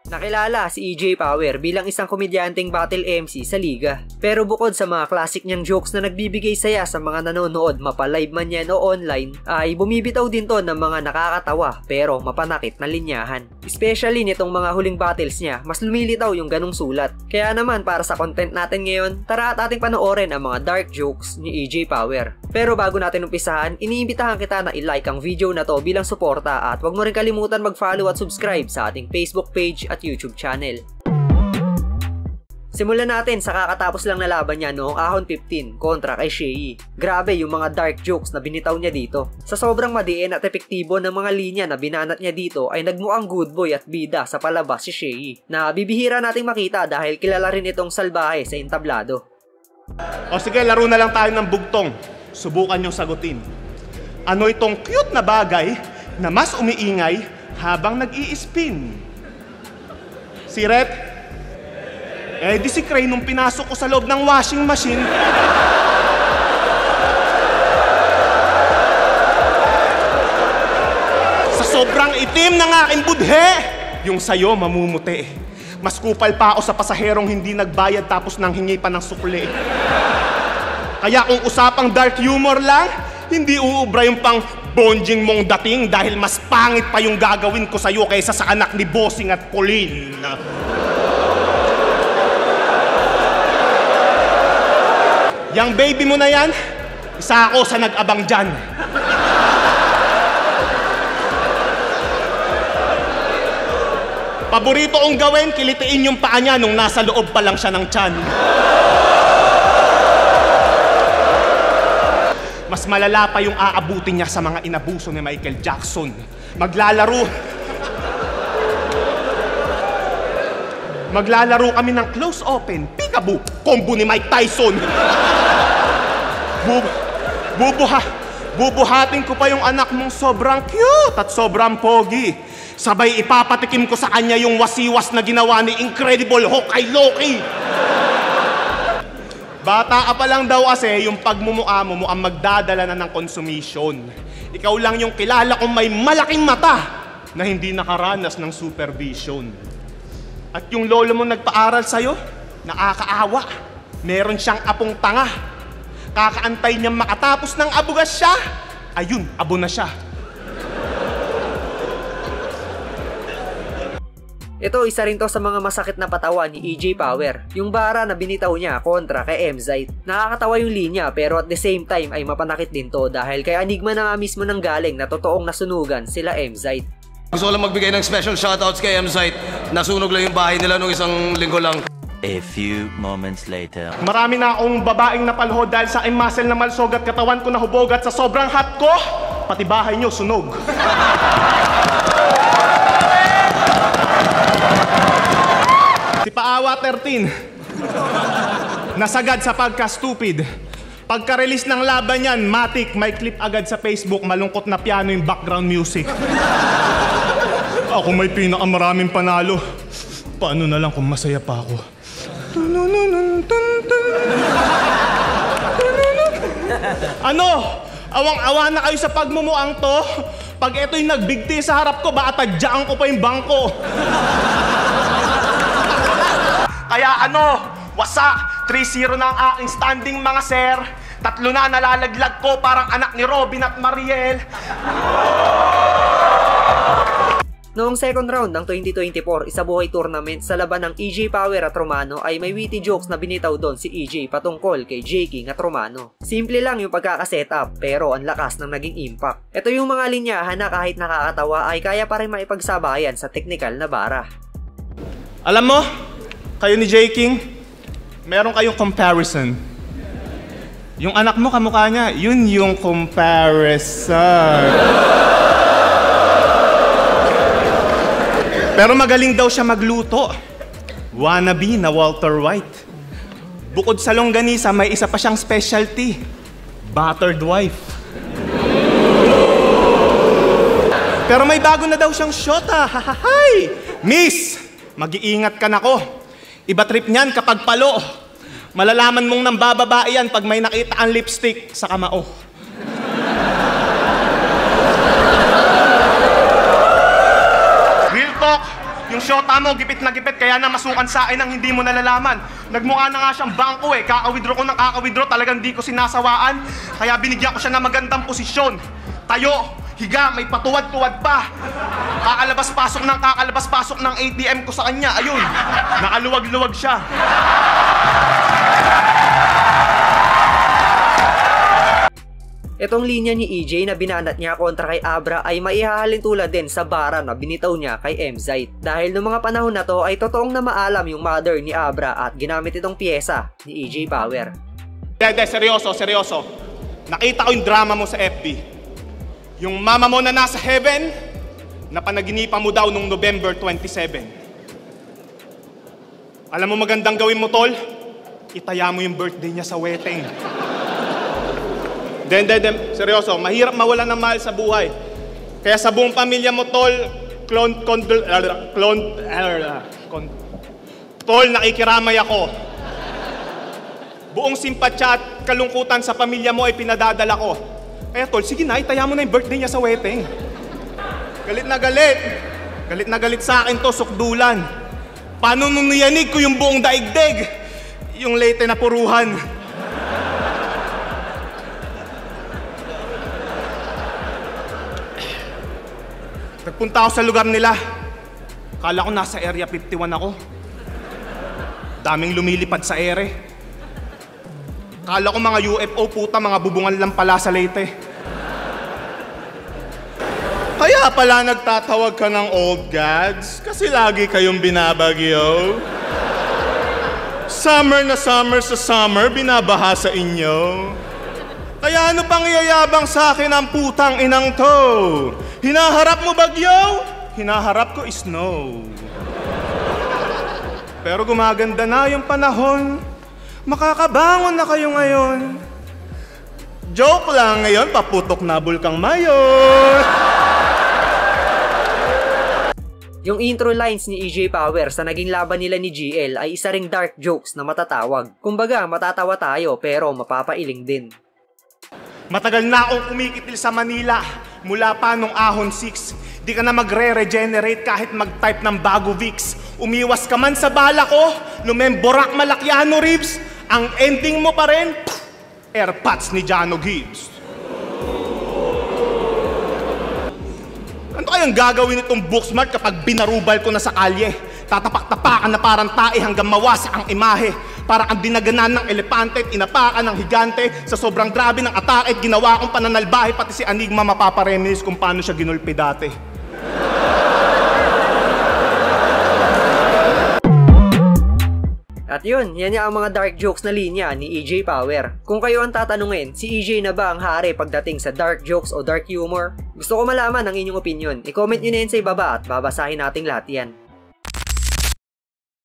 Nakilala si EJ Power bilang isang komedyanteng battle MC sa liga. Pero bukod sa mga classic niyang jokes na nagbibigay saya sa mga nanonood mapa-live man yan o online, ay bumibitaw din to ng mga nakakatawa pero mapanakit na linyahan. Especially nitong mga huling battles niya, mas lumilitaw yung ganong sulat. Kaya naman para sa content natin ngayon, tara at ating panoorin ang mga dark jokes ni EJ Power. Pero bago natin umpisahan, iniimbitahan kita na i-like ang video na to bilang suporta at huwag mo rin kalimutan mag-follow at subscribe sa ating Facebook page at YouTube channel. Simulan natin sa kakatapos lang na laban niya noong Ahon 15 kontra kay Shei. Grabe yung mga dark jokes na binitaw niya dito. Sa sobrang madiin at epektibo ng mga linya na binanat niya dito ay nagmukhang good boy at bida sa palabas si Shei, na bibihira nating makita dahil kilala rin itong salbahe sa entablado. O sige, laro na lang tayo ng bugtong. Subukan niyong sagutin. Ano itong cute na bagay na mas umiingay habang nag-i-spin? Si Ret? Eh di si Cray nung pinasok ko sa loob ng washing machine. Sa sobrang itim ng aking budhe, yung sayo mamumuti. Mas kupal pa ako sa pasaherong hindi nagbayad tapos nang hingi pa ng sukli. Kaya kung usapang dark humor lang, hindi uubra yung pang bonjing mong dating dahil mas pangit pa yung gagawin ko sa'yo kaysa sa anak ni Bossing at Pauline. Yang baby mo na yan, isa ako sa nag-abang dyan. Paborito kong gawin, kilitiin yung paa niya nung nasa loob pa lang siya ng tiyan. Mas malala pa yung aabutin niya sa mga inabuso ni Michael Jackson. Maglalaro kami ng close open, peekaboo, combo ni Mike Tyson. Bubuhatin ko pa yung anak mong sobrang cute at sobrang pogi. Sabay ipapatikim ko sa kanya yung wasiwas na ginawa ni Incredible Hulk kay Loki. Bata ka pa lang daw kasi yung pagmumukha mo mukhang magdadala na ng consummation. Ikaw lang yung kilala kong may malaking mata na hindi nakaranas ng supervision. At yung lolo mo nagpaaral sa'yo, nakakaawa. Meron siyang apong tanga. Kakaantay niyang makatapos ng abugas siya, ayun, abo na siya. Ito isa rin to sa mga masakit na patawa ni EJ Power, yung bara na binitaw niya kontra kay Emzite. Nakakatawa yung linya pero at the same time ay mapanakit din to dahil kay Enigma na nga mismo nang galing na totoong nasunugan sila Emzite. Gusto ko lang magbigay ng special shoutouts kay Emzite. Nasunog lang yung bahay nila nung isang linggo lang. A few moments later. Marami na akong babaeng napalhod dahil sa aking muscle na malsog at katawan ko nahubog at sa sobrang hot ko, pati bahay nyo sunog. Si Paawa 13, nasagad sa pagka-stupid. Pagka-release ng laban yan, matik, may clip agad sa Facebook, malungkot na piano yung background music. Ako may pinakamaraming panalo. Paano na lang kung masaya pa ako? Ano? Awang-awa na kayo sa pagmumuang to? Pag ito'y nagbigti sa harap ko, baka tadyaan ko pa yung bangko. Kaya ano, wasa, 3-0 na ang aking standing mga sir. 3 na nalalaglag ko parang anak ni Robin at Mariel. Noong second round ng 2024 isabuhay tournament sa laban ng EJ Power at Romano ay may witty jokes na binitaw doon si EJ patungkol kay J King at Romano. Simple lang yung pagkakasetup pero ang lakas ng naging impact. Ito yung mga linyahan na kahit nakakatawa ay kaya pa rin maipagsabayan sa technical na bara. Alam mo, kayo ni J King, meron kayong comparison. Yung anak mo kamukha niya, yun yung comparison. Pero magaling daw siya magluto. Wannabe na Walter White. Bukod sa longganisa, may isa pa siyang specialty. Battered wife. Pero may bago na daw siyang shota. Hahahay! Miss, mag-iingat ka na ko. Iba trip niyan kapag palo. Malalaman mong nang bababae yan pag may nakita ang lipstick sa kamao. Real talk, yung Yung syota mo, gipit na gipit, kaya na masukan sa akin ang hindi mo nalalaman. Nagmukha na nga siyang bangko eh. Kaka-withdraw ko ng kaka-withdraw, talagang di ko sinasawaan. Kaya binigyan ko siya ng magandang posisyon. Tayo, higa, may patuwad-tuwad pa. Kakalabas-pasok ng ATM ko sa kanya. Ayun, nakaluwag-luwag siya. Itong linya ni EJ na binanat niya kontra kay Abra ay maihahalin tulad din sa bara na binitaw niya kay Emzite. Dahil noong mga panahon na to ay totoong na maalam yung mother ni Abra at ginamit itong pyesa ni EJ Power. Dede, seryoso. Nakita ko yung drama mo sa FB. Yung mama mo na nasa heaven, na panaginipan mo daw nung November 27. Alam mo magandang gawin mo, tol? Itaya mo yung birthday niya sa wedding. Seryoso, mahirap mawala ng mahal sa buhay. Kaya sa buong pamilya mo, tol, tol, nakikiramay ako. Buong simpatya at kalungkutan sa pamilya mo ay pinadadala ko. Kaya tol, sige na, itaya mo na yung birthday niya sa wedding. Galit na galit. Galit na galit sa akin to, sukdulan. Paano nung niyanig ko yung buong daigdig? Yung late na puruhan. Nagpunta ako sa lugar nila. Kala ko nasa Area 51 ako. Daming lumilipad sa ere. Kala ko mga UFO, puta, mga bubungan lang pala sa Leyte. Kaya pala nagtatawag ka ng old gods kasi lagi kayong binabagyo. Summer na summer sa summer, binabaha sa inyo. Kaya ano pang iyayabang sa akin ang putang inang to? Hinaharap mo bagyo? Hinaharap ko snow. Pero gumaganda na yung panahon. Makakabangon na kayo ngayon. Joke lang, ngayon paputok na bulkang mayon. Yung intro lines ni EJ Power sa naging laban nila ni GL ay isa ring dark jokes na matatawag. Kumbaga, matatawa tayo pero mapapailing din. Matagal na akong kumikitil sa Manila. Mula pa nung Ahon 6. Di ka na magre-regenerate kahit mag-type ng bago Vicks. Umiwas ka man sa bala ko, lumemborak Malakiano ribs. Ang ending mo pa rin, airpods ni Jano Gibbs. Ano kayang gagawin itong Booksmart kapag binarubal ko na sa kalye? Tatapak-tapakan na parang tae hanggang mawasak ang imahe. Para ang dinaganan ng elepante at inapakan ng higante. Sa sobrang grabe ng atake at ginawa kong pananalbahe, pati si Enigma mapapareminis kung paano siya ginulpi dati. At yun, yan ang mga dark jokes na linya ni EJ Power. Kung kayo ang tatanungin, si EJ na ba ang hari pagdating sa dark jokes o dark humor? Gusto ko malaman ang inyong opinion. I-comment nyo na yan sa ibaba at babasahin nating lahat yan.